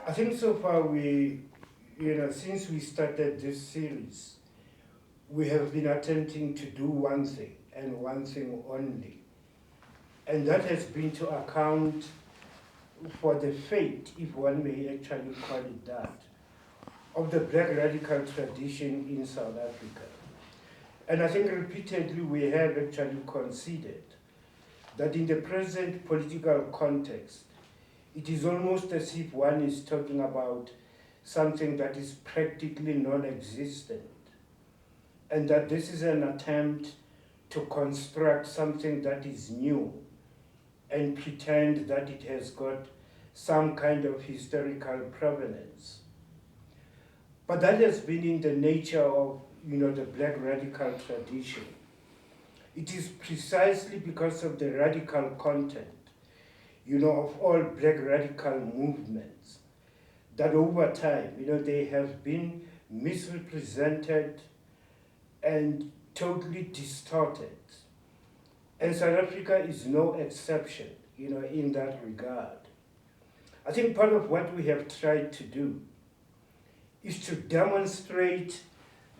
I think so far since we started this series, we have been attempting to do one thing and one thing only. And that has been to account for the fate, if one may actually call it that, of the black radical tradition in South Africa. And I think repeatedly we have actually conceded that in the present political context, it is almost as if one is talking about something that is practically non-existent, and that this is an attempt to construct something that is new and pretend that it has got some kind of historical provenance. But that has been in the nature of the black radical tradition. It is precisely because of the radical content of all black radical movements that over time, they have been misrepresented and totally distorted. And South Africa is no exception, in that regard. I think part of what we have tried to do is to demonstrate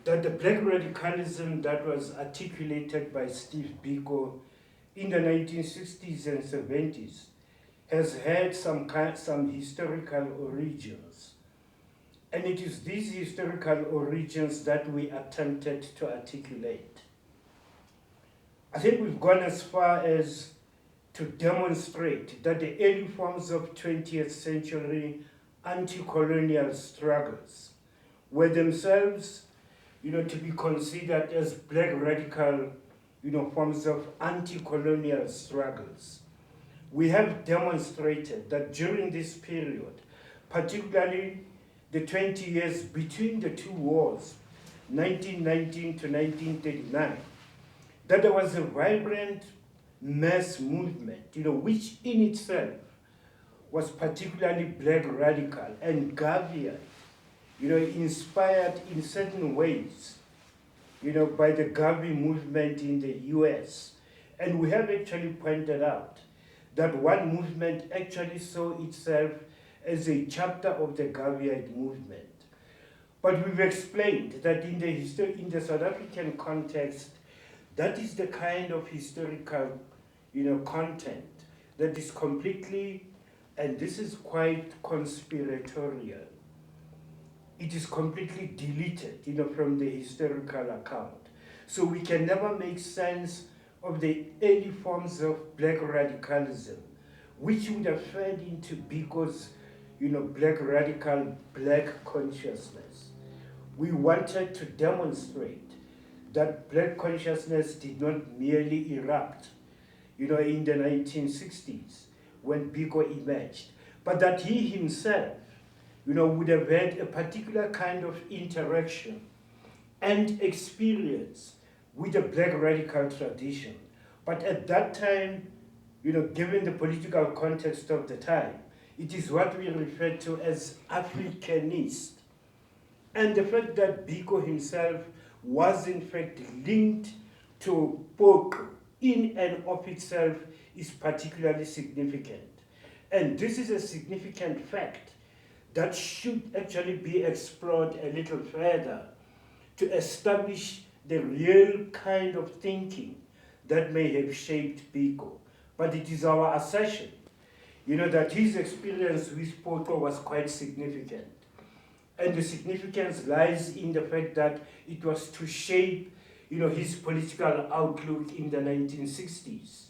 that the black radicalism that was articulated by Steve Biko in the 1960s and 70s has had some historical origins. And it is these historical origins that we attempted to articulate. I think we've gone as far as to demonstrate that the early forms of 20th century anti-colonial struggles were themselves, to be considered as black radical, forms of anti-colonial struggles. We have demonstrated that during this period, particularly the 20 years between the two wars, 1919 to 1939, that there was a vibrant mass movement, which in itself was particularly black radical and Gavian, inspired in certain ways, by the Gavi movement in the US. And we have actually pointed out that one movement actually saw itself as a chapter of the Gaviite movement. But we've explained that in the South African context, that is the kind of historical, content that is completely, and this is quite conspiratorial, it is completely deleted, from the historical account. So we can never make sense of the early forms of black radicalism, which would have fed into Biko's, black radical black consciousness. We wanted to demonstrate that black consciousness did not merely erupt, in the 1960s when Biko emerged, but that he himself, would have had a particular kind of interaction and experience with the black radical tradition. But at that time, given the political context of the time, it is what we refer to as Africanist. And the fact that Biko himself was in fact linked to Poko in and of itself is particularly significant. And this is a significant fact that should actually be explored a little further to establish the real kind of thinking that may have shaped Biko. But it is our assertion, that his experience with Poto was quite significant. And the significance lies in the fact that it was to shape, his political outlook in the 1960s.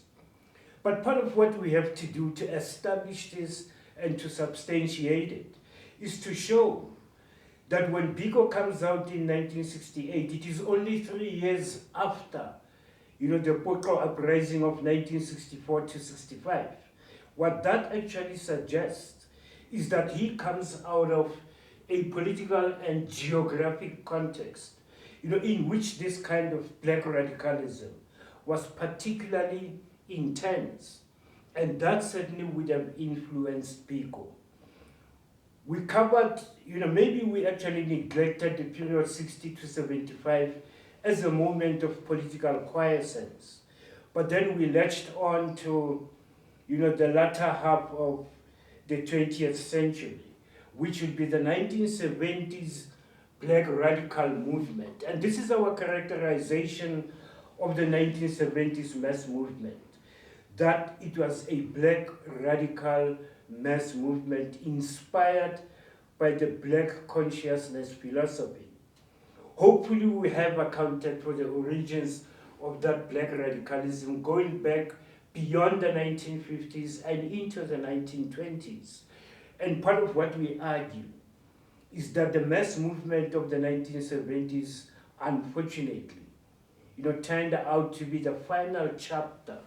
But part of what we have to do to establish this and to substantiate it is to show that when Biko comes out in 1968, it is only 3 years after, the Poto uprising of 1964 to 65. What that actually suggests is that he comes out of a political and geographic context, in which this kind of black radicalism was particularly intense, and that certainly would have influenced Biko. We covered, maybe we actually neglected the period 60 to 75 as a moment of political quiescence, but then we latched on to, the latter half of the 20th century, which will be the 1970s Black radical movement. And this is our characterization of the 1970s mass movement, that it was a Black radical mass movement inspired by the Black consciousness philosophy. Hopefully we have accounted for the origins of that Black radicalism going back beyond the 1950s and into the 1920s. And part of what we argue is that the mass movement of the 1970s, unfortunately, turned out to be the final chapter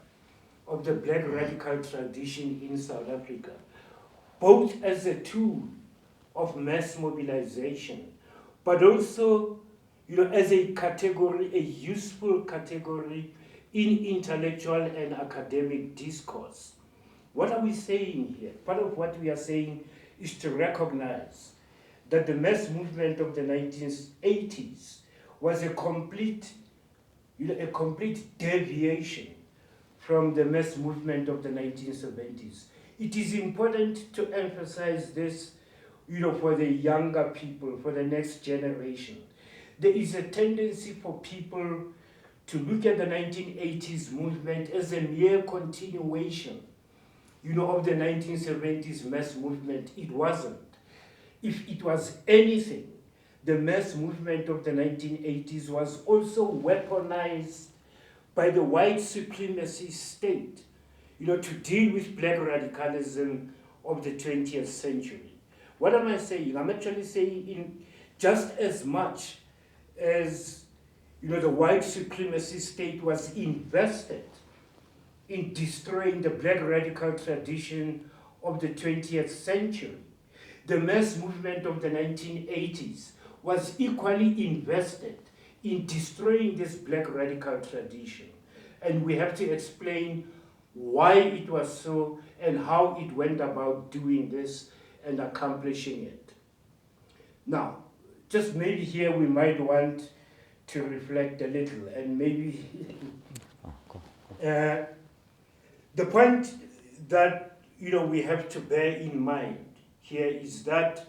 of the Black radical tradition in South Africa, both as a tool of mass mobilization, but also as a category, a useful category in intellectual and academic discourse. What are we saying here? Part of what we are saying is to recognize that the mass movement of the 1980s was a complete deviation from the mass movement of the 1970s. It is important to emphasize this, for the younger people, for the next generation. There is a tendency for people to look at the 1980s movement as a mere continuation, of the 1970s mass movement. It wasn't. If it was anything, the mass movement of the 1980s was also weaponized by the white supremacy state, to deal with Black radicalism of the 20th century. What am I saying? I'm actually saying in just as much as the white supremacy state was invested in destroying the Black radical tradition of the 20th century, the mass movement of the 1980s was equally invested in destroying this Black radical tradition. And we have to explain why it was so and how it went about doing this and accomplishing it. Now, just maybe here we might want to reflect a little, and maybe the point that we have to bear in mind here is that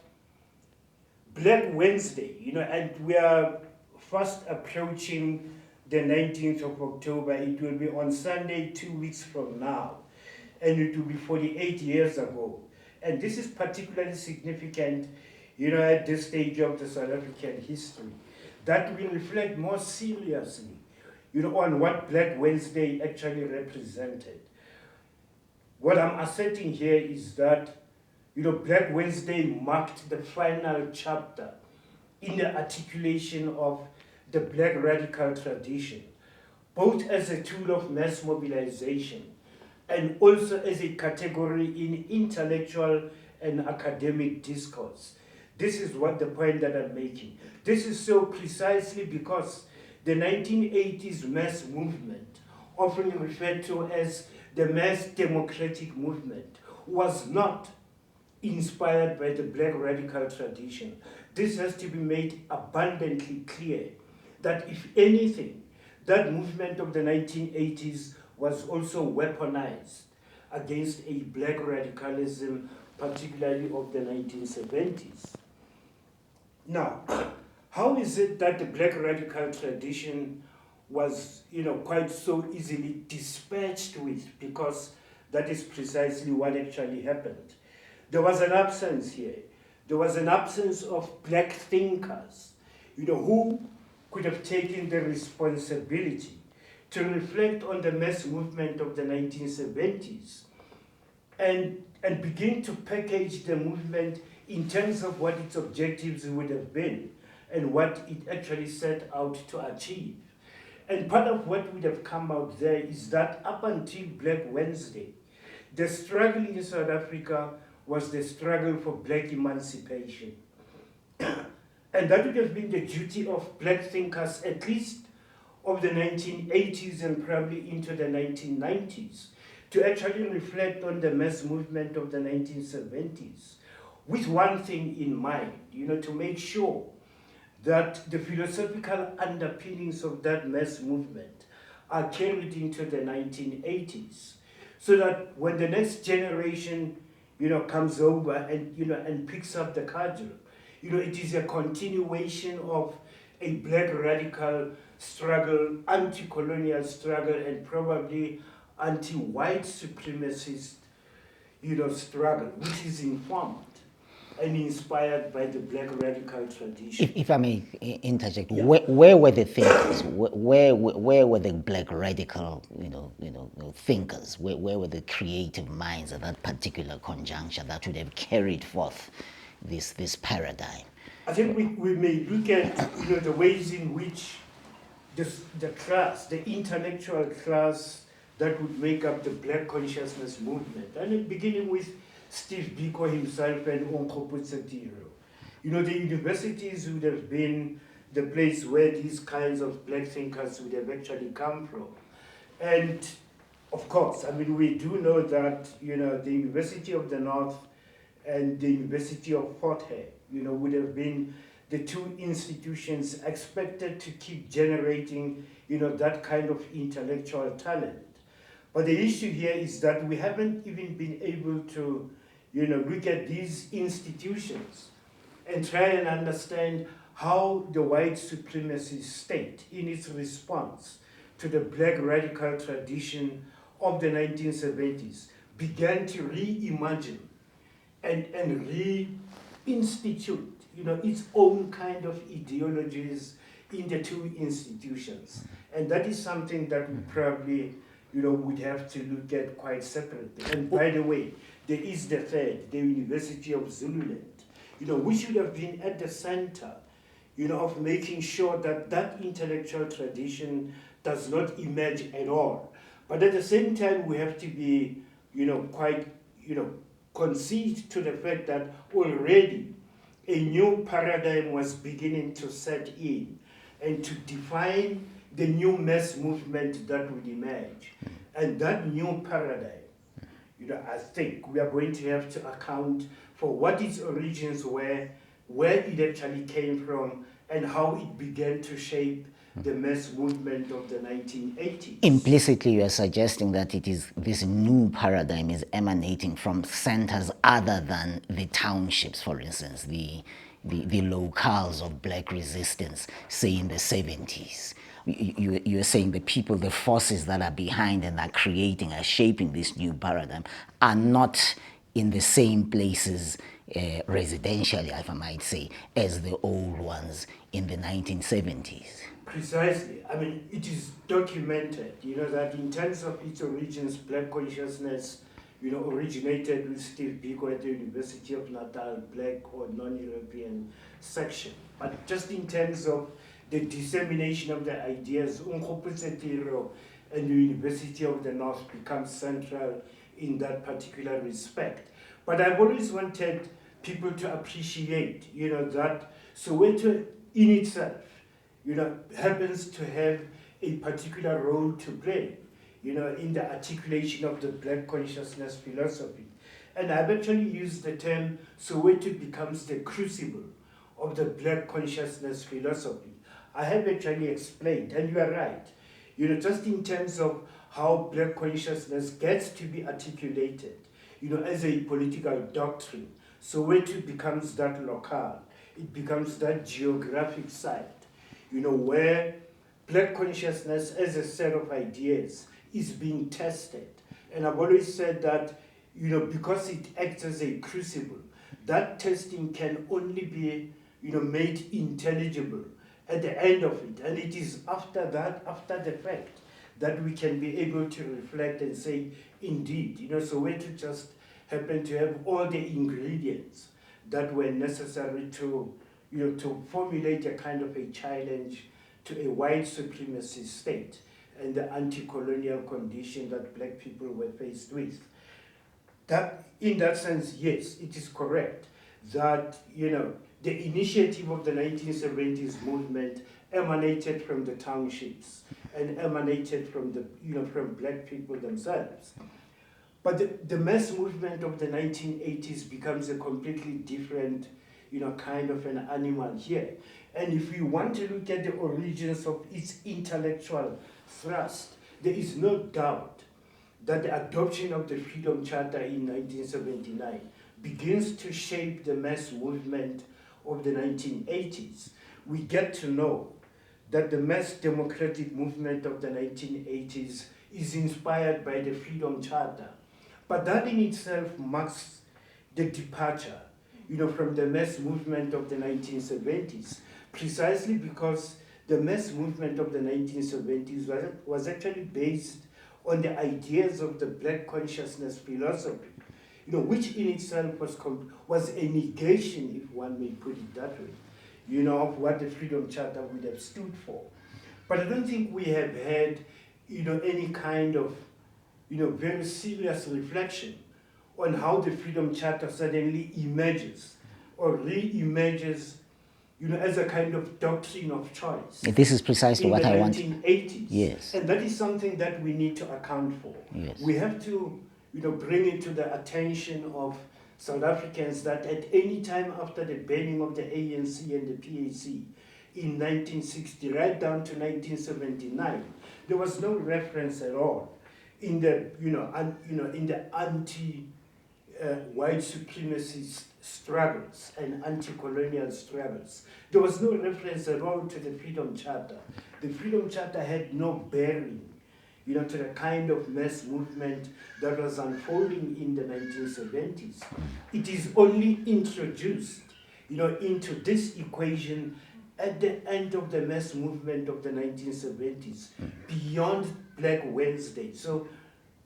Black Wednesday, and we are fast approaching the 19th of October. It will be on Sunday, 2 weeks from now, and it will be 48 years ago. And this is particularly significant, at this stage of the South African history, that we reflect more seriously, on what Black Wednesday actually represented. What I'm asserting here is that, Black Wednesday marked the final chapter in the articulation of the Black radical tradition, both as a tool of mass mobilization and also as a category in intellectual and academic discourse. This is what the point that I'm making. This is so precisely because the 1980s mass movement, often referred to as the mass democratic movement, was not inspired by the Black radical tradition. This has to be made abundantly clear that if anything, that movement of the 1980s was also weaponized against a Black radicalism, particularly of the 1970s. Now, how is it that the Black radical tradition was, quite so easily dispatched with? Because that is precisely what actually happened. There was an absence here. There was an absence of Black thinkers, who could have taken the responsibility to reflect on the mass movement of the 1970s and begin to package the movement in terms of what its objectives would have been and what it actually set out to achieve. And part of what would have come out there is that up until Black Wednesday, the struggle in South Africa was the struggle for Black emancipation. And that would have been the duty of Black thinkers, at least of the 1980s and probably into the 1990s, to actually reflect on the mass movement of the 1970s, with one thing in mind, to make sure that the philosophical underpinnings of that mass movement are carried into the 1980s, so that when the next generation, comes over and, and picks up the cudgel. It is a continuation of a black radical struggle, anti-colonial struggle, and probably anti-white supremacist, struggle, which is informed and inspired by the black radical tradition. If I may interject, Yeah. where were the thinkers? Where were the black radical, thinkers? Where were the creative minds at that particular conjuncture that would have carried forth this paradigm? I think we may look at the ways in which the class, the intellectual class that would make up the black consciousness movement, and beginning with Steve Biko himself and Onkoputsetiro. The universities would have been the place where these kinds of black thinkers would have actually come from. And of course, we do know that, the University of the North and the University of Fort Hare, would have been the two institutions expected to keep generating, that kind of intellectual talent. But the issue here is that we haven't even been able to, look at these institutions and try and understand how the white supremacist state, in its response to the black radical tradition of the 1970s, began to reimagine and reinstitute, its own kind of ideologies in the two institutions. And that is something that we probably, would have to look at quite separately. And by the way, there is the third, the University of Zululand, which should have been at the center, of making sure that that intellectual tradition does not emerge at all. But at the same time, we have to be, quite, concede to the fact that already a new paradigm was beginning to set in and to define the new mass movement that would emerge. And that new paradigm, I think we are going to have to account for what its origins were, where it actually came from, and how it began to shape the mass movement of the 1980s. Implicitly, you are suggesting that it is this new paradigm is emanating from centers other than the townships, for instance, the locales of black resistance, say in the 70s. You're saying the people, the forces that are behind and are creating, are shaping this new paradigm, are not in the same places residentially, if I might say, as the old ones in the 1970s. Precisely. It is documented, that in terms of its origins, black consciousness, originated with Steve Biko at the University of Natal, black or non-European section. But just in terms of the dissemination of the ideas, Unkoputsetiro and the University of the North become central in that particular respect. But I've always wanted people to appreciate, that Soweto in itself, happens to have a particular role to play, in the articulation of the black consciousness philosophy. And I've actually used the term Soweto becomes the crucible of the black consciousness philosophy. I have actually explained, and you are right, just in terms of how black consciousness gets to be articulated, as a political doctrine. Soweto becomes that locale, it becomes that geographic site, where black consciousness as a set of ideas is being tested. And I've always said that, because it acts as a crucible, that testing can only be, made intelligible at the end of it. And it is after that, after the fact, that we can be able to reflect and say, indeed, Soweto just happened to have all the ingredients that were necessary to, to formulate a kind of a challenge to a white supremacist state and the anti-colonial condition that black people were faced with. That, in that sense, yes, it is correct that, the initiative of the 1970s movement emanated from the townships and emanated from the, from black people themselves. But the mass movement of the 1980s becomes a completely different, kind of an animal here. And if we want to look at the origins of its intellectual thrust, there is no doubt that the adoption of the Freedom Charter in 1979 begins to shape the mass movement of the 1980s, we get to know that the mass democratic movement of the 1980s is inspired by the Freedom Charter. But that in itself marks the departure, from the mass movement of the 1970s, precisely because the mass movement of the 1970s was actually based on the ideas of the Black consciousness philosophy, which in itself was a negation, if one may put it that way, of what the Freedom Charter would have stood for. But I don't think we have had, any kind of, very serious reflection on how the Freedom Charter suddenly emerges or re-emerges, as a kind of doctrine of choice. This is precisely what I want. In the 1980s. Yes. And that is something that we need to account for. Yes. We have to, bring it to the attention of South Africans that at any time after the banning of the ANC and the PAC in 1960, right down to 1979, there was no reference at all in the, in the white supremacist struggles and anti-colonial struggles. There was no reference at all to the Freedom Charter. The Freedom Charter had no bearing, to the kind of mass movement that was unfolding in the 1970s. It is only introduced, into this equation at the end of the mass movement of the 1970s, beyond Black Wednesday. So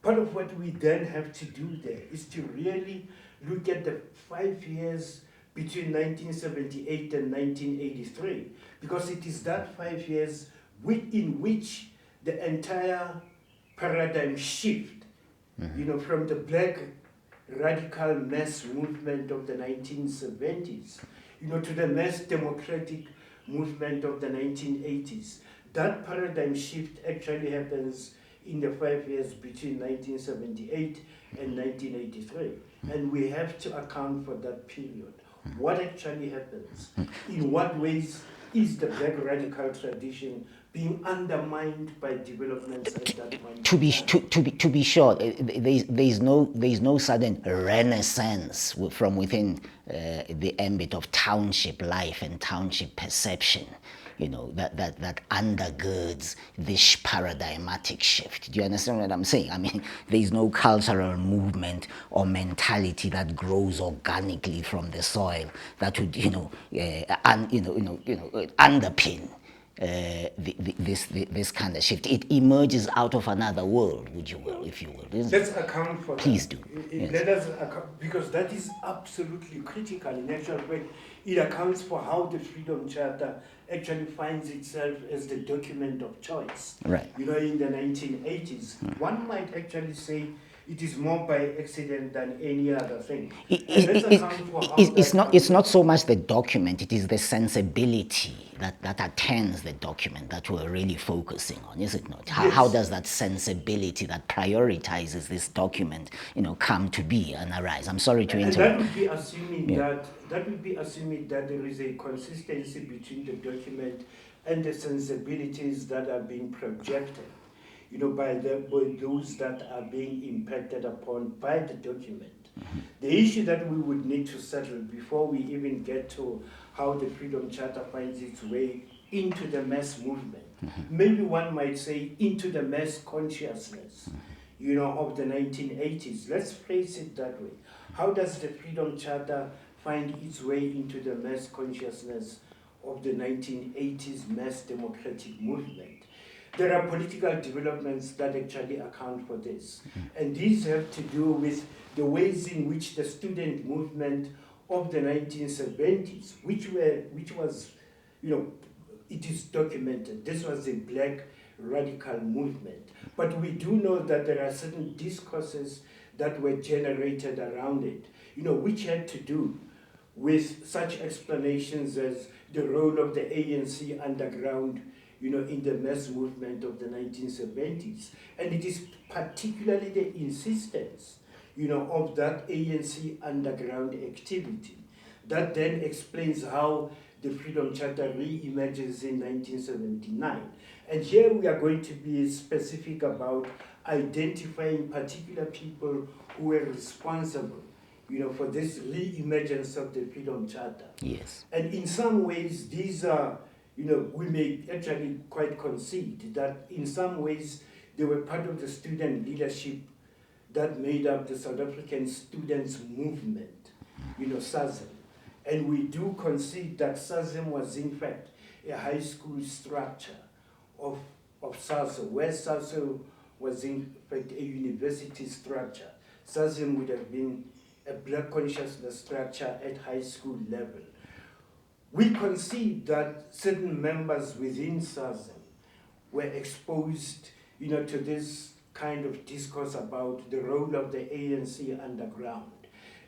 part of what we then have to do there is to really look at the 5 years between 1978 and 1983, because it is that 5 years in which the entire paradigm shift, from the Black radical mass movement of the 1970s, to the mass democratic movement of the 1980s. That paradigm shift actually happens in the 5 years between 1978 and 1983. And we have to account for that period. What actually happens? In what ways is the Black radical tradition being undermined by developments at that point? To be sure, there's no sudden renaissance from within the ambit of township life and township perception, that undergirds this paradigmatic shift. Do you understand what I'm saying? I mean, there's no cultural movement or mentality that grows organically from the soil that would, underpin this kind of shift. It emerges out of another world, if you will. Let's account for Please that. do. Yes. Let us account, because that is absolutely critical in actual way. It accounts for how the Freedom Charter actually finds itself as the document of choice. Right. In the 1980s, one might actually say it is more by accident than any other thing. It's not so much the document, it is the sensibility that attends the document that we're really focusing on, is it not? Yes. How does that sensibility that prioritizes this document, come to be and arise? I'm sorry to interrupt. And that would be assuming that there is a consistency between the document and the sensibilities that are being projected, by those that are being impacted upon by the document. Mm-hmm. The issue that we would need to settle before we even get to how the Freedom Charter finds its way into the mass movement, maybe one might say into the mass consciousness, of the 1980s. Let's phrase it that way. How does the Freedom Charter find its way into the mass consciousness of the 1980s mass democratic movement? There are political developments that actually account for this. And these have to do with the ways in which the student movement of the 1970s, which was, it is documented. This was a Black radical movement. But we do know that there are certain discourses that were generated around it, which had to do with such explanations as the role of the ANC underground, in the mass movement of the 1970s. And it is particularly the insistence, of that ANC underground activity that then explains how the Freedom Charter re-emerges in 1979. And here we are going to be specific about identifying particular people who were responsible, for this re-emergence of the Freedom Charter. Yes. And in some ways, these are, we may actually quite concede that in some ways they were part of the student leadership that made up the South African students' movement, SASM. And we do concede that SASM was in fact a high school structure of SASO, where SASO was in fact a university structure. SASM would have been a black consciousness structure at high school level. We concede that certain members within SASM were exposed, to this kind of discourse about the role of the ANC underground,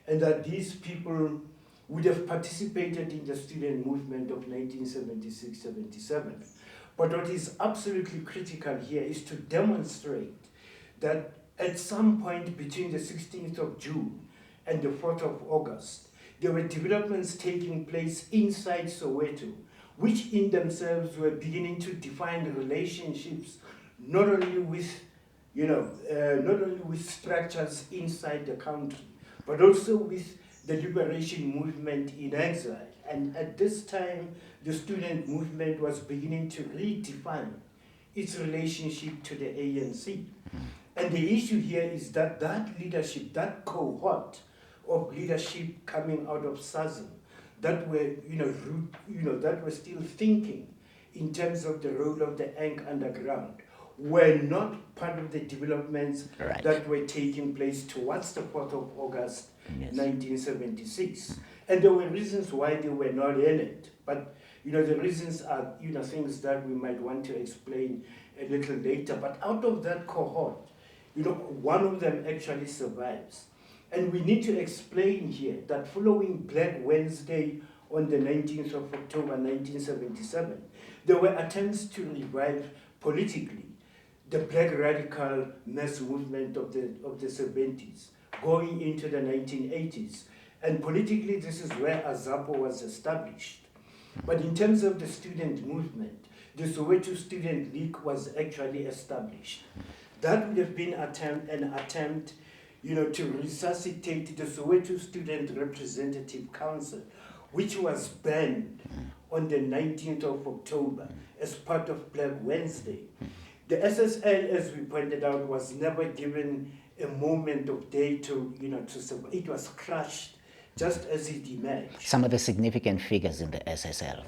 and that these people would have participated in the student movement of 1976-77. But what is absolutely critical here is to demonstrate that at some point between the 16th of June and the 4th of August, there were developments taking place inside Soweto, which in themselves were beginning to define relationships not only with, structures inside the country, but also with the liberation movement in exile. And at this time, the student movement was beginning to redefine its relationship to the ANC. And the issue here is that that leadership, that cohort of leadership coming out of SASM, that were, that were still thinking in terms of the role of the ANC underground, were not part of the developments that were taking place towards the 4th of August, 1976. And there were reasons why they were not in it. But, the reasons are, things that we might want to explain a little later. But out of that cohort, one of them actually survives. And we need to explain here that following Black Wednesday on the 19th of October 1977, there were attempts to revive politically the Black radical mass movement of the 70s, going into the 1980s. And politically, this is where AZAPO was established. But in terms of the student movement, the Soweto Student League was actually established. That would have been an attempt, to resuscitate the Soweto Student Representative Council, which was banned on the 19th of October as part of Black Wednesday. The SSL, as we pointed out, was never given a moment of day to survive. It was crushed just as it emerged. Some of the significant figures in the SSL.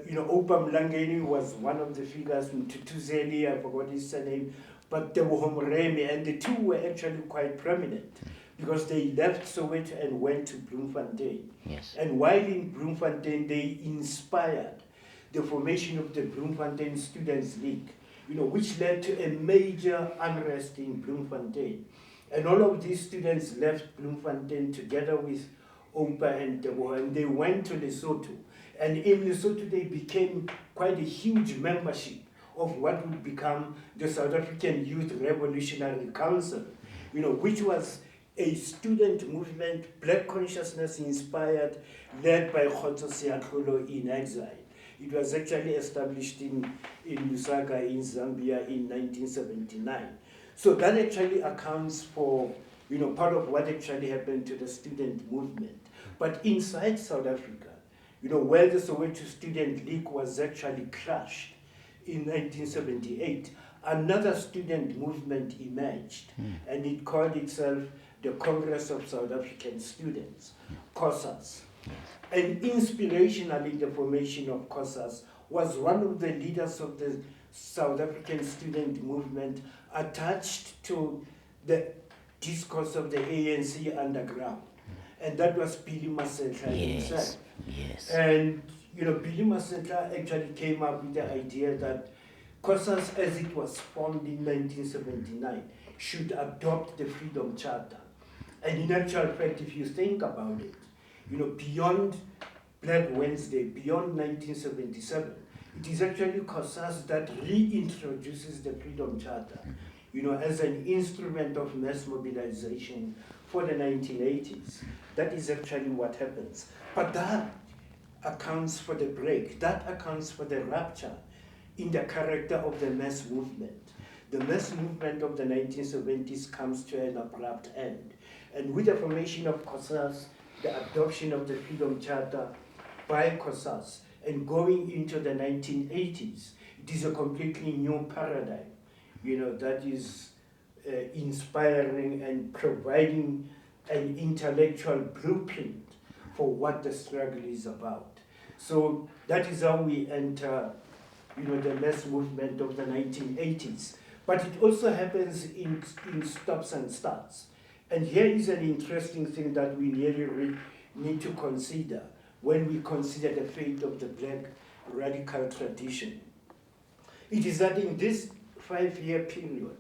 Opa Mlangeni was one of the figures, Mtutuzeli, I forgot his surname, but there were Homoremi, and the two were actually quite prominent because they left Soweto and went to Bloemfontein. Yes. And while in Bloemfontein, they inspired the formation of the Bloemfontein Students League, which led to a major unrest in Bloemfontein. And all of these students left Bloemfontein together with Opa and Debo, and they went to Lesotho. And in Lesotho, they became quite a huge membership of what would become the South African Youth Revolutionary Council, which was a student movement, black consciousness inspired, led by Khotso Siyakholo in exile. It was actually established in Lusaka in Zambia in 1979. So that actually accounts for, part of what actually happened to the student movement. But inside South Africa, where the Soweto Student League was actually crushed in 1978, another student movement emerged, and it called itself the Congress of South African Students, COSAS. And inspirational in the formation of COSAS was one of the leaders of the South African student movement attached to the discourse of the ANC underground. And that was Billy Masetla himself. Yes. And, Billy Masetla actually came up with the idea that COSAS, as it was formed in 1979, should adopt the Freedom Charter. And in actual fact, if you think about it, beyond Black Wednesday, beyond 1977, it is actually COSAS that reintroduces the Freedom Charter, as an instrument of mass mobilization for the 1980s. That is actually what happens. But that accounts for the break, that accounts for the rupture, in the character of the mass movement. The mass movement of the 1970s comes to an abrupt end. And with the formation of COSAS, the adoption of the Freedom Charter by COSAS, and going into the 1980s, it is a completely new paradigm, that is inspiring and providing an intellectual blueprint for what the struggle is about. So that is how we enter, the mass movement of the 1980s. But it also happens in stops and starts. And here is an interesting thing that we really need to consider when we consider the fate of the black radical tradition. It is that in this 5-year period,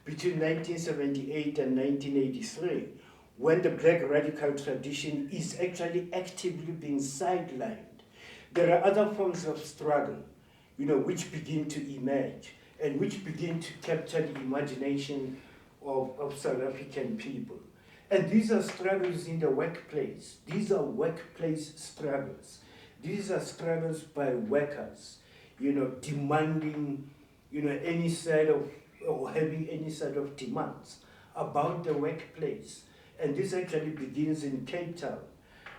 between 1978 and 1983, when the black radical tradition is actually actively being sidelined, there are other forms of struggle, which begin to emerge and which begin to capture the imagination of South African people. And these are struggles in the workplace. These are workplace struggles. These are struggles by workers, demanding, any set of, or having any set of demands about the workplace. And this actually begins in Cape Town.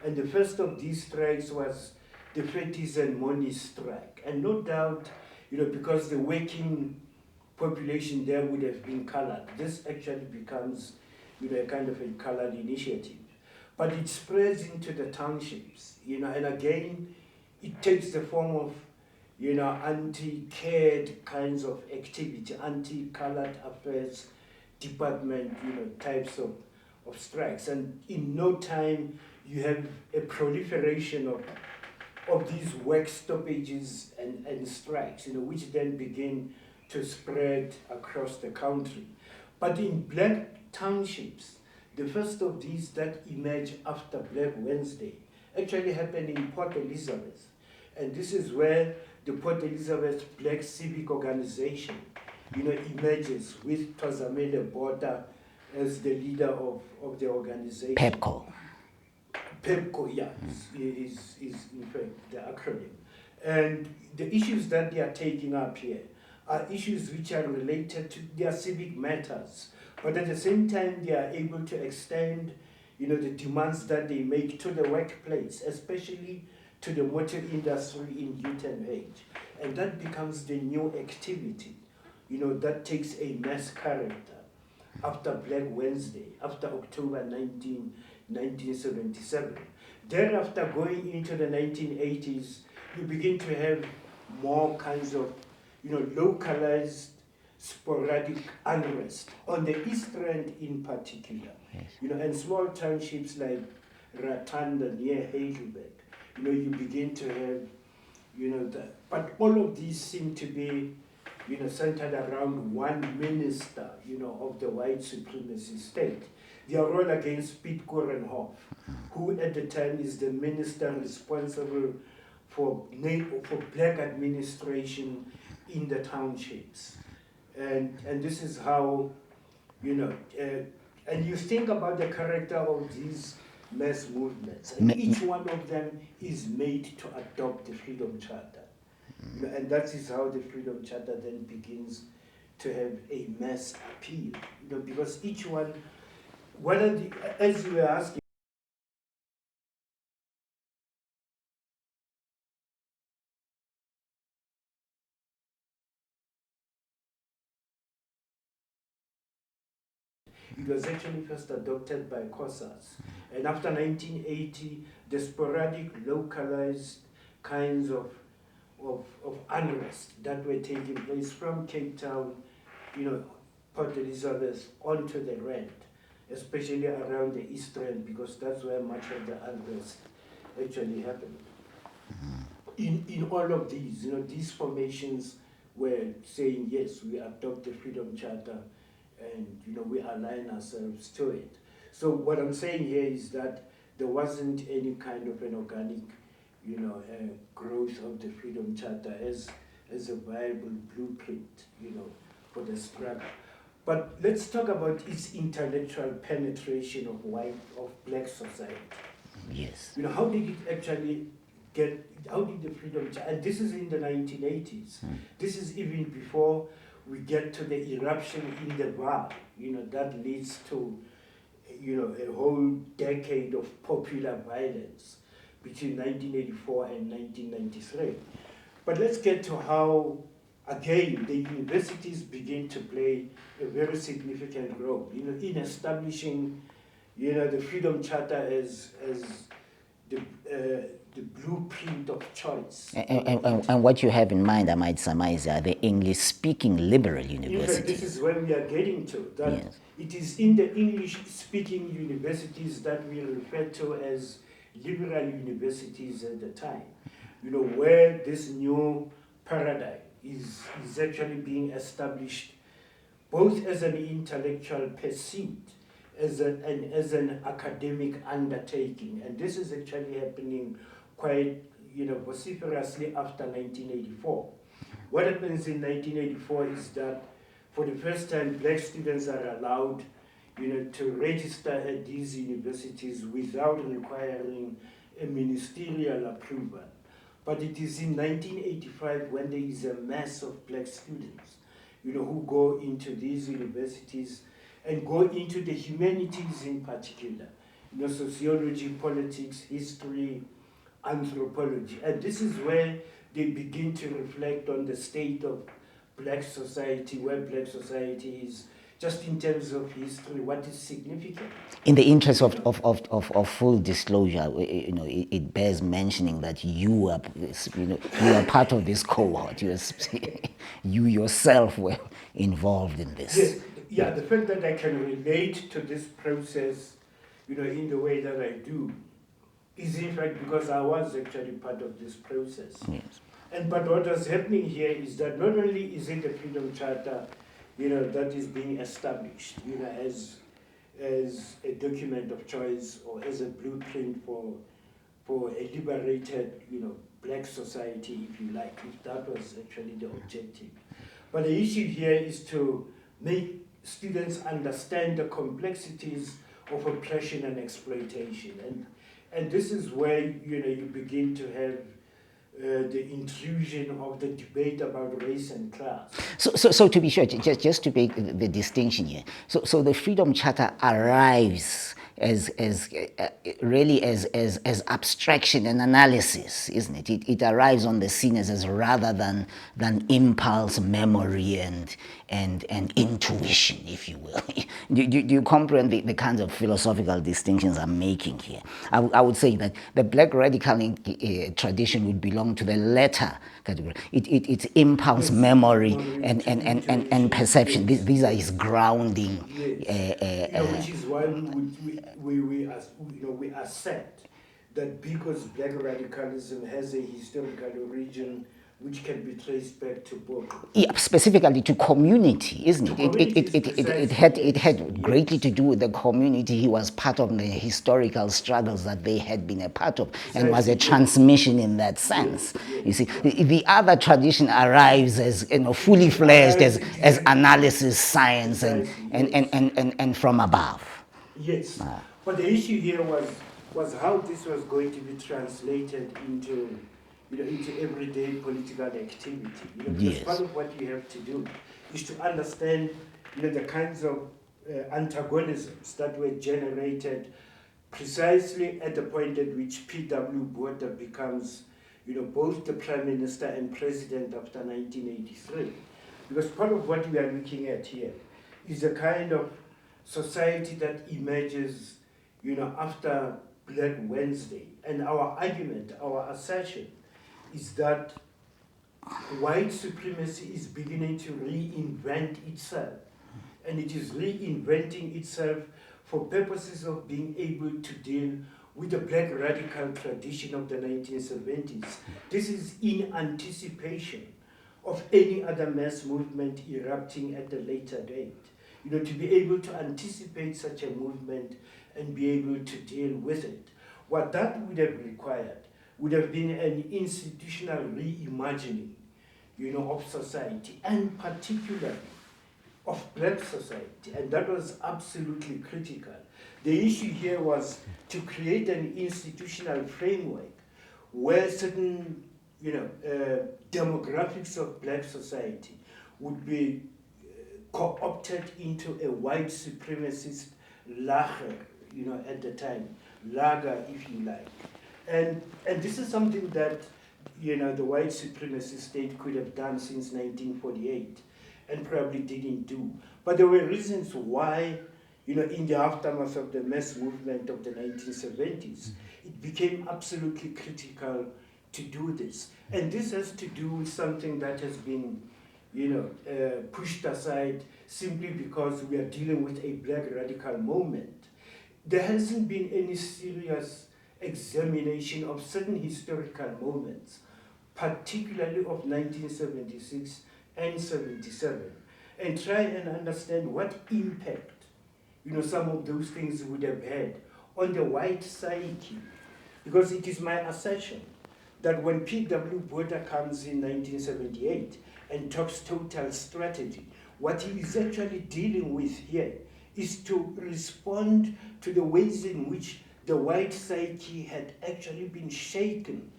And the first of these strikes was the 30s and Moni strike. And no doubt, because the working population there would have been colored, this actually becomes, a kind of a colored initiative. But it spreads into the townships, and again, it takes the form of, anti-cared kinds of activity, anti-colored affairs department, types of strikes. And in no time, you have a proliferation of these work stoppages and strikes, which then begin to spread across the country. But in black townships, the first of these that emerge after Black Wednesday actually happened in Port Elizabeth. And this is where the Port Elizabeth Black Civic Organization, emerges with Twazamele Botha as the leader of the organization. PEPCO. PEPCO, yeah, is in fact the acronym. And the issues that they are taking up here are issues which are related to their civic matters, but at the same time they are able to extend, the demands that they make to the workplace, especially to the motor industry in youth and age. And that becomes the new activity, that takes a mass character after Black Wednesday, after October 1977. Thereafter, going into the 1980s, you begin to have more kinds of, localized, sporadic unrest on the East Rand in particular. Yes. And small townships like Ratanda near Heidelberg. You begin to have, but all of these seem to be, centered around one minister, of the white supremacy state. They are all against Piet Korenhoff, who at the time is the minister responsible for black administration in the townships. And this is how, and you think about the character of these mass movements, and each one of them is made to adopt the Freedom Charter. And that is how the Freedom Charter then begins to have a mass appeal, because each one, as you were asking, it was actually first adopted by COSAS. And after 1980, the sporadic, localized kinds of unrest that were taking place from Cape Town, Port Elizabeth, onto the Rand, especially around the East Rand, because that's where much of the unrest actually happened. In all of these, these formations were saying, yes, we adopt the Freedom Charter, and we align ourselves to it. So what I'm saying here is that there wasn't any kind of an organic, growth of the Freedom Charter as a viable blueprint, for the struggle. But let's talk about its intellectual penetration of black society. Yes. How did it actually how did the freedom charter, and this is in the 1980s. This is even before we get to the eruption in the bar, that leads to, a whole decade of popular violence between 1984 and 1993. But let's get to how, again, the universities begin to play a very significant role, in establishing, the Freedom Charter as the blueprint of choice. And what you have in mind, I might surmise, are the English-speaking liberal universities. In fact, this is where we are getting to, that Yes. it is in the English-speaking universities that we refer to as liberal universities at the time, where this new paradigm is actually being established both as an intellectual pursuit and as an academic undertaking. And this is actually happening quite vociferously after 1984. What happens in 1984 is that for the first time black students are allowed to register at these universities without requiring a ministerial approval. But it is in 1985 when there is a mass of black students who go into these universities and go into the humanities in particular, sociology, politics, history, anthropology. And this is where they begin to reflect on the state of black society, where black society is, just in terms of history, what is significant. In the interest of full disclosure, it bears mentioning that you are part of this cohort. You yourself were involved in this. Yes, yeah, the fact that I can relate to this process, in the way that I do, is in fact because I was actually part of this process. Yes. But what was happening here is that not only is it the Freedom Charter, that is being established, as a document of choice or as a blueprint for a liberated, black society, if you like, if that was actually the objective. But the issue here is to make students understand the complexities of oppression and exploitation. And this is where, you begin to have the intrusion of the debate about race and class. So to be sure, just to make the distinction here, so the Freedom Charter arrives as really as abstraction and analysis, isn't it? It arrives on the scene as rather than impulse, memory, and intuition, if you will. Do you comprehend the kinds of philosophical distinctions I'm making here? I would say that the black radical tradition would belong to the latter category. It's impulse, Yes, memory, intuition, and perception. yes. These are his grounding. Yes. Which is why we accept that because black radicalism has a historical origin which can be traced back to both. Yeah, specifically to community, isn't it? It had greatly to do with the community. He was part of the historical struggles that they had been a part of, and was a transmission in that sense. You see, the other tradition arrives as fully fledged as analysis, science, and from above. Yes, but the issue here was how this was going to be translated into everyday political activity. Because Yes. part of what you have to do is to understand, the kinds of antagonisms that were generated precisely at the point at which P.W. Botha becomes, both the Prime Minister and President after 1983. Because part of what we are looking at here is a kind of society that emerges, after Black Wednesday. And our argument, our assertion, is that white supremacy is beginning to reinvent itself. And it is reinventing itself for purposes of being able to deal with the black radical tradition of the 1970s. This is in anticipation of any other mass movement erupting at a later date. To be able to anticipate such a movement and be able to deal with it. What that would have required would have been an institutional reimagining, of society, and particularly of black society, and that was absolutely critical. The issue here was to create an institutional framework where certain, demographics of black society would be co-opted into a white supremacist lager, at the time, lager, if you like. And this is something that, the white supremacist state could have done since 1948 and probably didn't do. But there were reasons why, in the aftermath of the mass movement of the 1970s, it became absolutely critical to do this. And this has to do with something that has been, pushed aside simply because we are dealing with a black radical moment. There hasn't been any serious examination of certain historical moments, particularly of 1976 and 77, and try and understand what impact, some of those things would have had on the white psyche. Because it is my assertion that when P.W. Botha comes in 1978 and talks total strategy, what he is actually dealing with here is to respond to the ways in which the white psyche had actually been shaken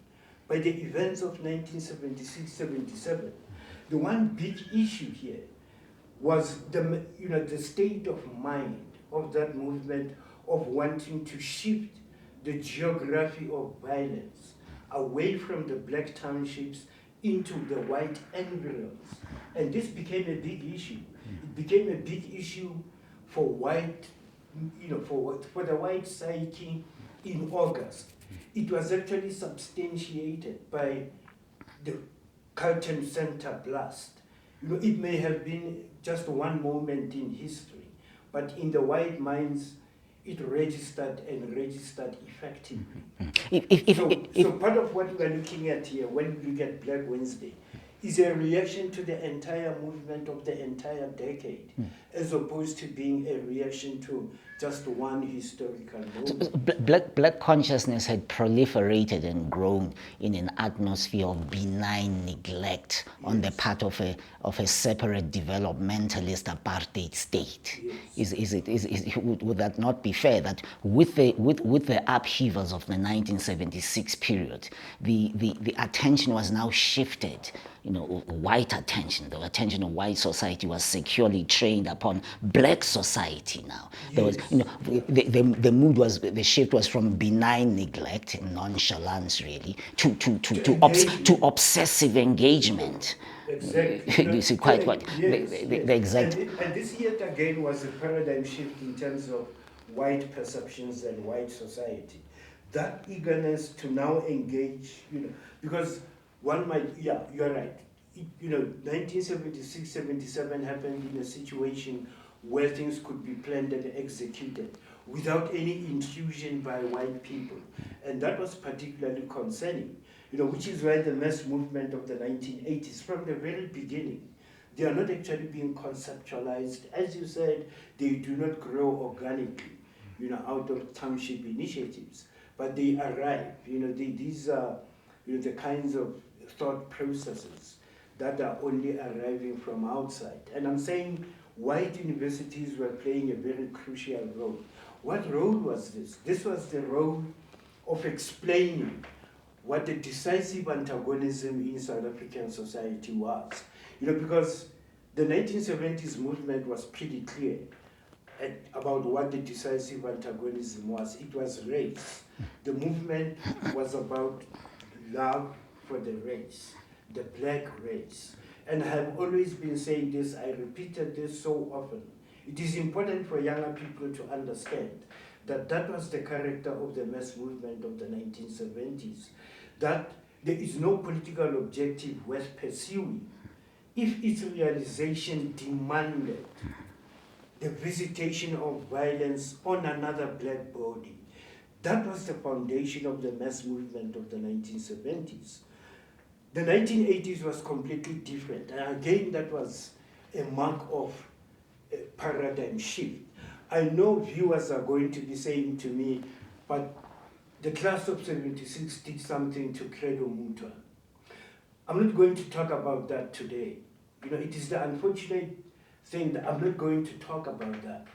by the events of 1976-77. The one big issue here was the state of mind of that movement of wanting to shift the geography of violence away from the black townships into the white environs. And this became a big issue. It became a big issue for white, for the white psyche in August. It was actually substantiated by the Carlton Center blast. It may have been just one moment in history, but in the white minds, it registered and registered effectively. So part of what we're looking at here when we look at Black Wednesday is a reaction to the entire movement of the entire decade, as opposed to being a reaction to just one historical moment. Black consciousness had proliferated and grown in an atmosphere of benign neglect on the part of a separate developmentalist apartheid state. Yes. Would that not be fair that with the upheavals of the 1976 period, the attention was now shifted? White attention, the attention of white society was securely trained upon black society now. There was, the mood was, the shift was from benign neglect and nonchalance really to obsessive engagement. Exactly. You see quite what the exact. And this yet again was a paradigm shift in terms of white perceptions and white society. That eagerness to now engage, because one might, you're right. 1976, 77 happened in a situation where things could be planned and executed without any intrusion by white people. And that was particularly concerning, which is why the mass movement of the 1980s, from the very beginning, they are not actually being conceptualized. As you said, they do not grow organically, out of township initiatives, but they arrive. These are the kinds of thought processes that are only arriving from outside. And I'm saying white universities were playing a very crucial role. What role was this? This was the role of explaining what the decisive antagonism in South African society was. Because the 1970s movement was pretty clear about what the decisive antagonism was. It was race. The movement was about love for the race, the black race. And I have always been saying this, I repeated this so often. It is important for younger people to understand that that was the character of the mass movement of the 1970s, that there is no political objective worth pursuing if its realization demanded the visitation of violence on another black body. That was the foundation of the mass movement of the 1970s. The 1980s was completely different. And again, that was a mark of a paradigm shift. I know viewers are going to be saying to me, but the class of 76 did something to Credo Mutwa. I'm not going to talk about that today. It is the unfortunate thing that I'm not going to talk about that.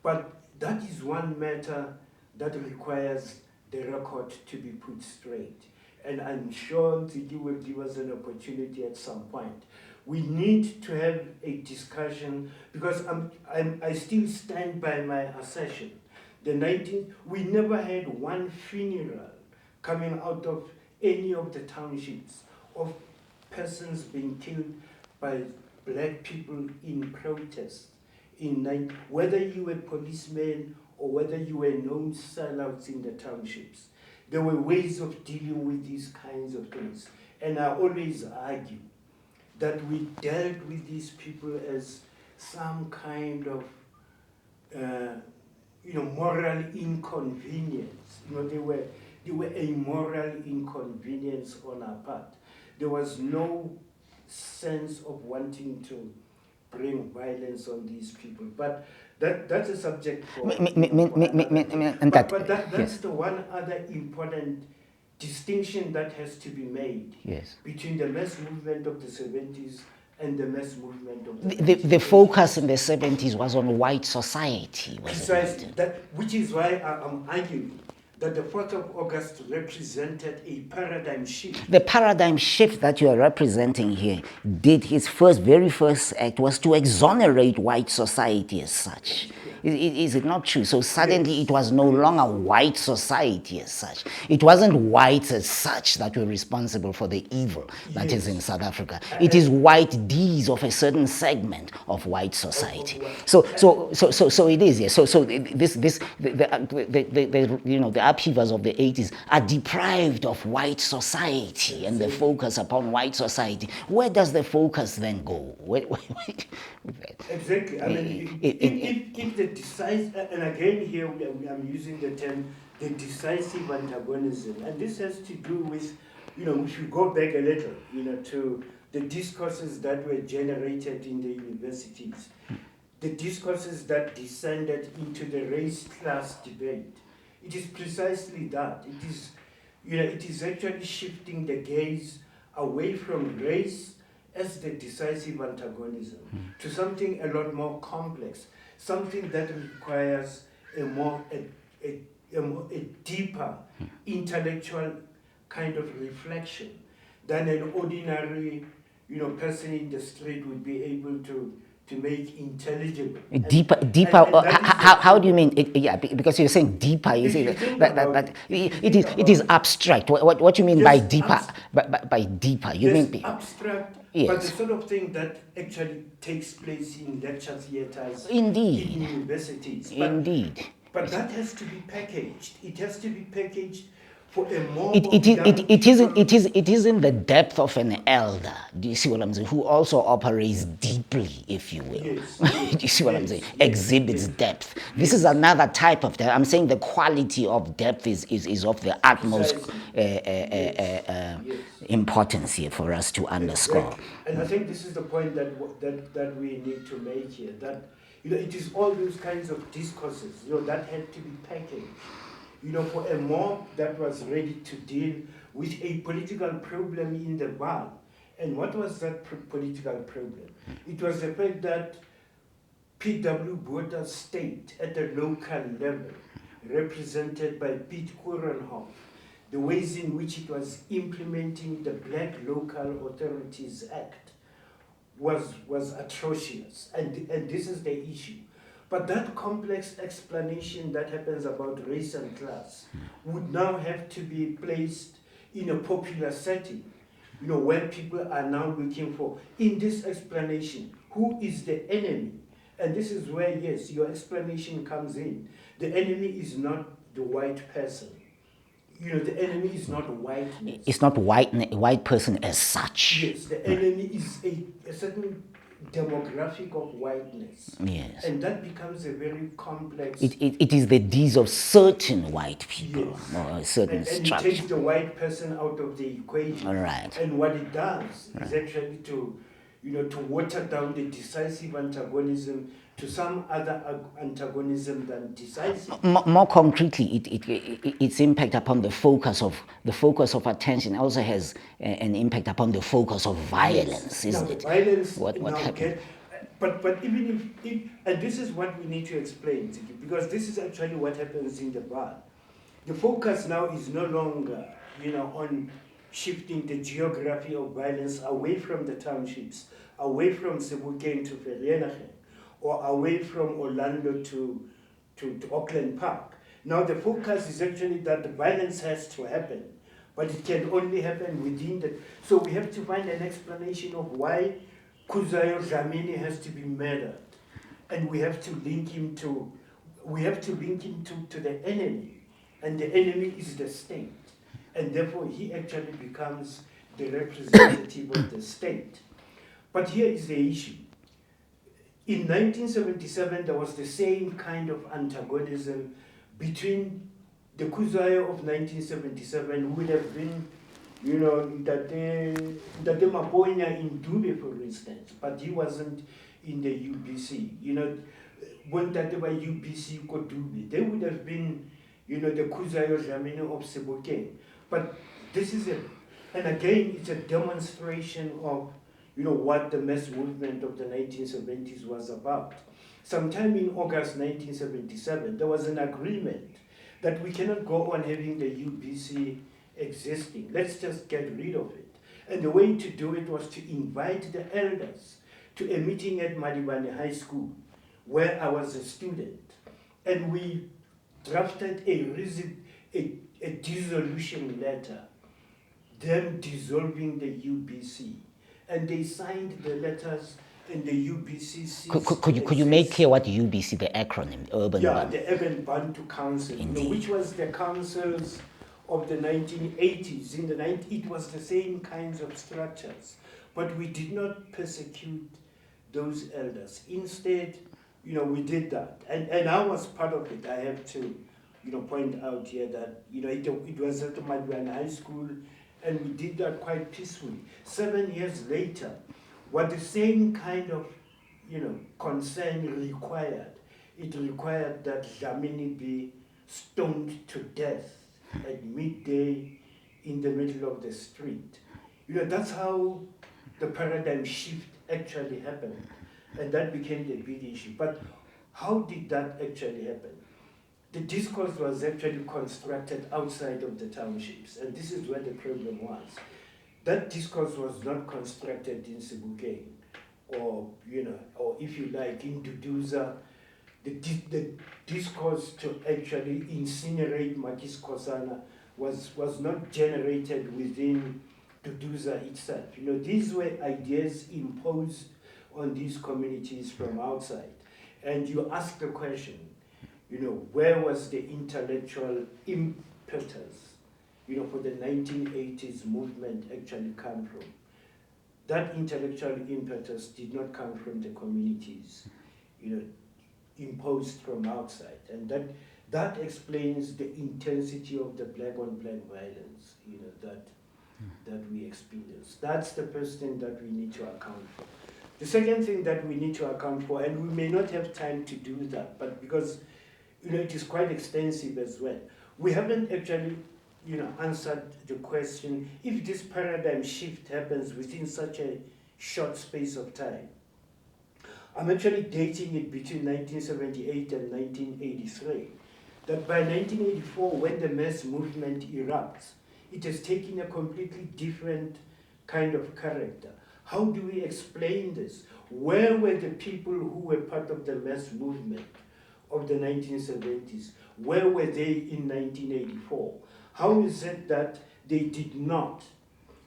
But that is one matter that requires the record to be put straight. and I'm sure Ziggy will give us an opportunity at some point. We need to have a discussion because I still stand by my assertion. The 19th, we never had one funeral coming out of any of the townships of persons being killed by black people in protest. Whether you were policemen or whether you were known sellouts in the townships, there were ways of dealing with these kinds of things. And I always argue that we dealt with these people as some kind of moral inconvenience. They were a moral inconvenience on our part. There was no sense of wanting to bring violence on these people. But that's a subject for. That's Yes. the one other important distinction that has to be made Yes. between the mass movement of the 70s and the mass movement of the The 1980s. focus in the 70s was on white society, was it Precisely, not? which is why I'm arguing that the 4th of August represented a paradigm shift. The paradigm shift that you are representing here did his very first act was to exonerate white society as such. Is it not true? So suddenly Yes. it was no longer white society as such. It wasn't whites as such that were responsible for the evil that is in South Africa. It is white deeds of a certain segment of white society. So it is, yes. So the upheavals of the 80s are deprived of white society and the focus upon white society. Where does the focus then go? Exactly. I mean, if the decisive, and again here I'm using the term, the decisive antagonism, and this has to do with, we should go back a little, to the discourses that were generated in the universities, the discourses that descended into the race-class debate. It is precisely that. It is actually shifting the gaze away from race as the decisive antagonism to something a lot more complex, something that requires a deeper intellectual kind of reflection than an ordinary person in the street would be able to make intelligible. How do you mean? Yeah, because you're saying deeper. You say that it is abstract. What do you mean by deeper? By deeper, you mean abstract, yes. But the sort of thing that actually takes place in lecture theaters, indeed, in universities. Indeed. But that has to be packaged. It has to be packaged for a more it is in the depth of an elder. Do you see what I'm saying? Who also operates deeply, if you will. Yes, Do you see what I'm saying? Exhibits depth. This is another type of depth. I'm saying the quality of depth is of the utmost importance here for us to underscore. Exactly. And I think this is the point that we need to make here. That it is all those kinds of discourses that had to be packaged. For a mob that was ready to deal with a political problem in the bar. And what was that political problem? It was the fact that P.W. Botha's state at the local level, represented by Piet Koerenhoff, the ways in which it was implementing the Black Local Authorities Act was atrocious. And this is the issue. But that complex explanation that happens about race and class would now have to be placed in a popular setting, where people are now looking for, in this explanation, who is the enemy? And this is where, yes, your explanation comes in. The enemy is not the white person. The enemy is not whiteness. It's not white person as such. Yes, the enemy is a certain demographic of whiteness. Yes. And that becomes a very complex. It is the deeds of certain white people, yes. or a certain structure. And it takes the white person out of the equation. All right. And what it does is actually to water down the decisive antagonism to some other antagonism than decisive. More concretely, its impact upon the focus of attention also has an impact upon the focus of violence, isn't it? Violence. What happened? But even if and this is what we need to explain, because this is actually what happens in the bar. The focus now is no longer on shifting the geography of violence away from the townships, away from Sebokeng to Vereeniging, or away from Orlando to Auckland Park. Now the focus is actually that the violence has to happen, but it can only happen within the... So we have to find an explanation of why Kuzayo Dlamini has to be murdered. And we have to link him to the enemy. And the enemy is the state. And therefore he actually becomes the representative of the state. But here is the issue. In 1977, there was the same kind of antagonism between the Kuzayo of 1977, who would have been, Ndate Maponya in Dube, for instance, but he wasn't in the UBC. When that were UBC ko Dube, they would have been, the Kuzayo Dlamini of Sebokeng. But this is and again, it's a demonstration of what the mass movement of the 1970s was about. Sometime in August 1977, there was an agreement that we cannot go on having the UBC existing. Let's just get rid of it. And the way to do it was to invite the elders to a meeting at Malibane High School, where I was a student. And we drafted a dissolution letter, them dissolving the UBC. And they signed the letters, and the UBC... Could you make clear what UBC, the acronym, Urban Bantu? The Urban Bantu Council, which was the councils of the 1980s. It was the same kinds of structures, but we did not persecute those elders. Instead, we did that, and I was part of it. I have to, point out here that it was at Madwan High School. And we did that quite peacefully. 7 years later, what the same kind of, concern required, it required that Dlamini be stoned to death at midday in the middle of the street. That's how the paradigm shift actually happened. And that became the big issue. But how did that actually happen? The discourse was actually constructed outside of the townships, and this is where the problem was. That discourse was not constructed in Sebokeng, or if you like, in Duduza. The discourse to actually incinerate Makis Kosana was not generated within Duduza itself. These were ideas imposed on these communities from outside. And you ask the question, where was the intellectual impetus, for the 1980s movement actually come from? That intellectual impetus did not come from the communities, imposed from outside. And that explains the intensity of the black-on-black violence, that we experience. That's the first thing that we need to account for. The second thing that we need to account for, and we may not have time to do that, but because it is quite extensive as well. We haven't actually, answered the question, if this paradigm shift happens within such a short space of time. I'm actually dating it between 1978 and 1983. That by 1984, when the mass movement erupts, it has taken a completely different kind of character. How do we explain this? Where were the people who were part of the mass movement of the 1970s? Where were they in 1984? How is it that they did not?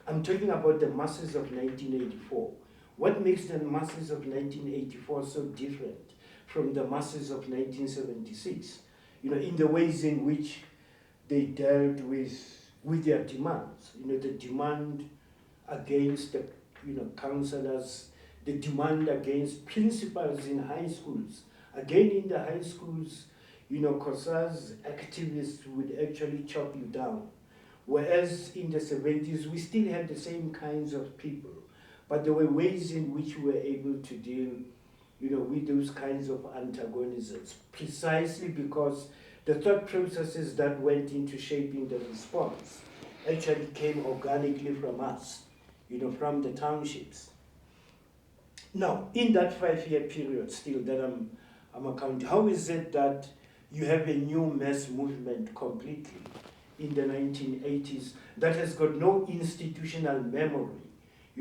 I'm talking about the masses of 1984. What makes the masses of 1984 so different from the masses of 1976? In the ways in which they dealt with their demands. The demand against the counselors, the demand against principals in high schools. Again, in the high schools, COSA's activists would actually chop you down. Whereas in the 70s, we still had the same kinds of people, but there were ways in which we were able to deal, with those kinds of antagonisms, precisely because the thought processes that went into shaping the response actually came organically from us, from the townships. Now, in that 5-year period still that I'm accounting, how is it that you have a new mass movement completely in the 1980s that has got no institutional memory,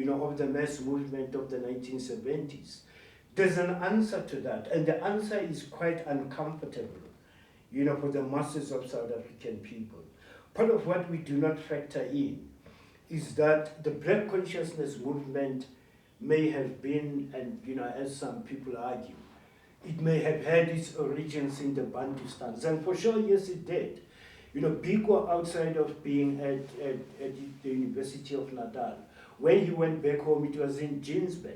of the mass movement of the 1970s? There's an answer to that, and the answer is quite uncomfortable, for the masses of South African people. Part of what we do not factor in is that the Black consciousness movement may have been, and as some people argue, it may have had its origins in the Bantustans, and for sure, yes, it did. Biko, outside of being at the University of Natal, when he went back home, it was in Ginsberg,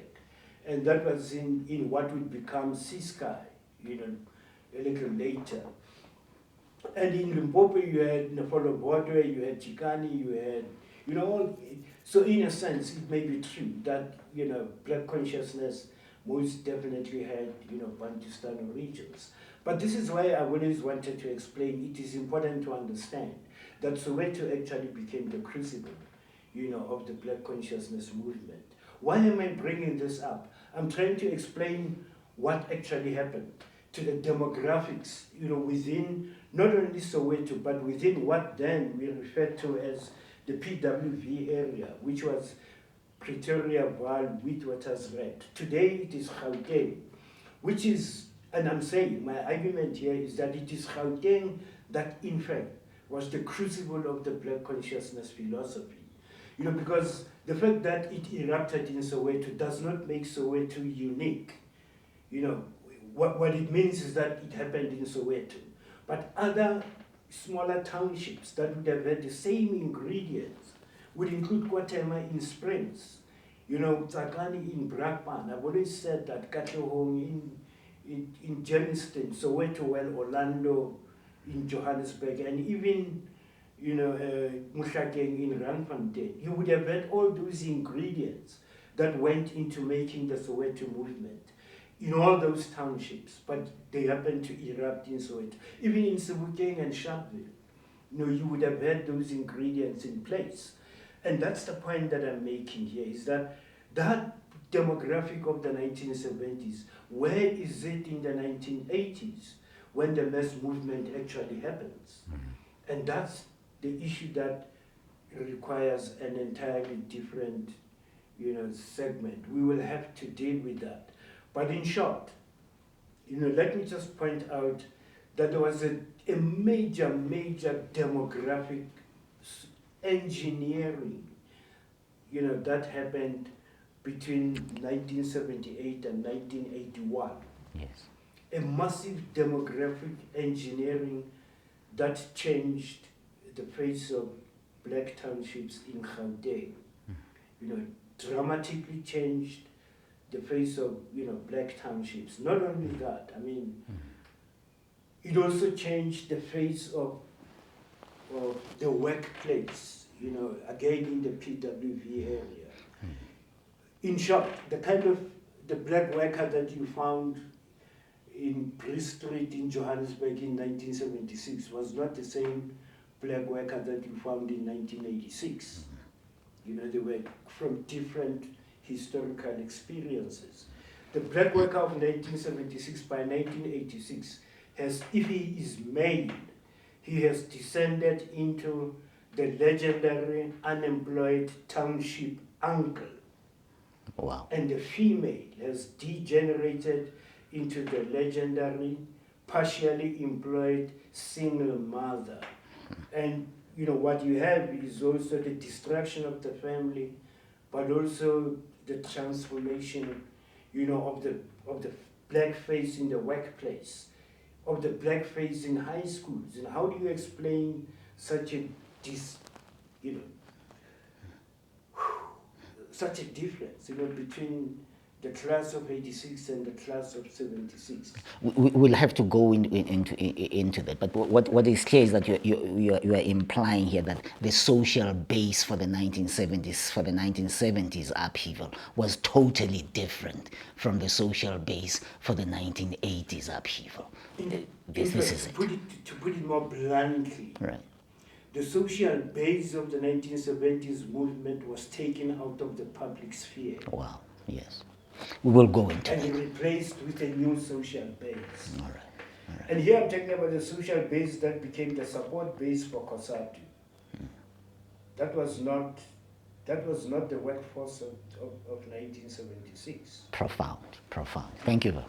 and that was in what would become Ciskei, a little later. And in Limpopo, you had Nefolobodwe, you had Chikani, you had, all. So in a sense, it may be true that, Black consciousness most definitely had, Bantustan origins. But this is why I always wanted to explain it is important to understand that Soweto actually became the crucible, of the Black consciousness movement. Why am I bringing this up? I'm trying to explain what actually happened to the demographics, within not only Soweto, but within what then we refer to as the PWV area, which was Pretoria, Vaal, Witwatersrand. Today it is Gauteng, which is, and I'm saying, my argument here is that it is Gauteng that in fact was the crucible of the Black consciousness philosophy. Because the fact that it erupted in Soweto does not make Soweto unique. What it means is that it happened in Soweto. But other smaller townships that would have had the same ingredients would include Kwatema in Springs, Tsakani in Brakpan. I've always said that Katlehong in Germiston, Soweto, Orlando in Johannesburg, and even Mushakeng in Randfontein. You would have had all those ingredients that went into making the Soweto movement in all those townships, but they happened to erupt in Soweto. Even in Sebokeng and Sharpeville, you would have had those ingredients in place. And that's the point that I'm making here, is that that demographic of the 1970s, where is it in the 1980s when the mass movement actually happens? Mm-hmm. And that's the issue that requires an entirely different, segment. We will have to deal with that. But in short, let me just point out that there was a major demographic engineering, that happened between 1978 and 1981. Yes. A massive demographic engineering that changed the face of Black townships in Gauteng. Dramatically changed the face of, Black townships. Not only that, it also changed the face of the workplace, again in the PWV area. In short, the Black worker that you found in Bree Street in Johannesburg in 1976 was not the same Black worker that you found in 1986. They were from different historical experiences. The Black worker of 1976 by 1986 has, if he is male, he has descended into the legendary unemployed township uncle. Wow. And the female has degenerated into the legendary partially employed single mother. And what you have is also the destruction of the family, but also the transformation, of the Black face in the workplace, of the Black face in high schools. And how do you explain such a such a difference, between the class of 86 and the class of 76? We'll have to go into that. But what is clear is that you are implying here that the social base for the 1970s upheaval was totally different from the social base for the 1980s upheaval. This is it. To put it more bluntly, right. The social base of the 1970s movement was taken out of the public sphere. Wow, yes. We will go into it. And replaced with a new social base. All right. And here I'm talking about the social base that became the support base for COSATU. That was not the workforce of 1976. Profound, profound. Thank you.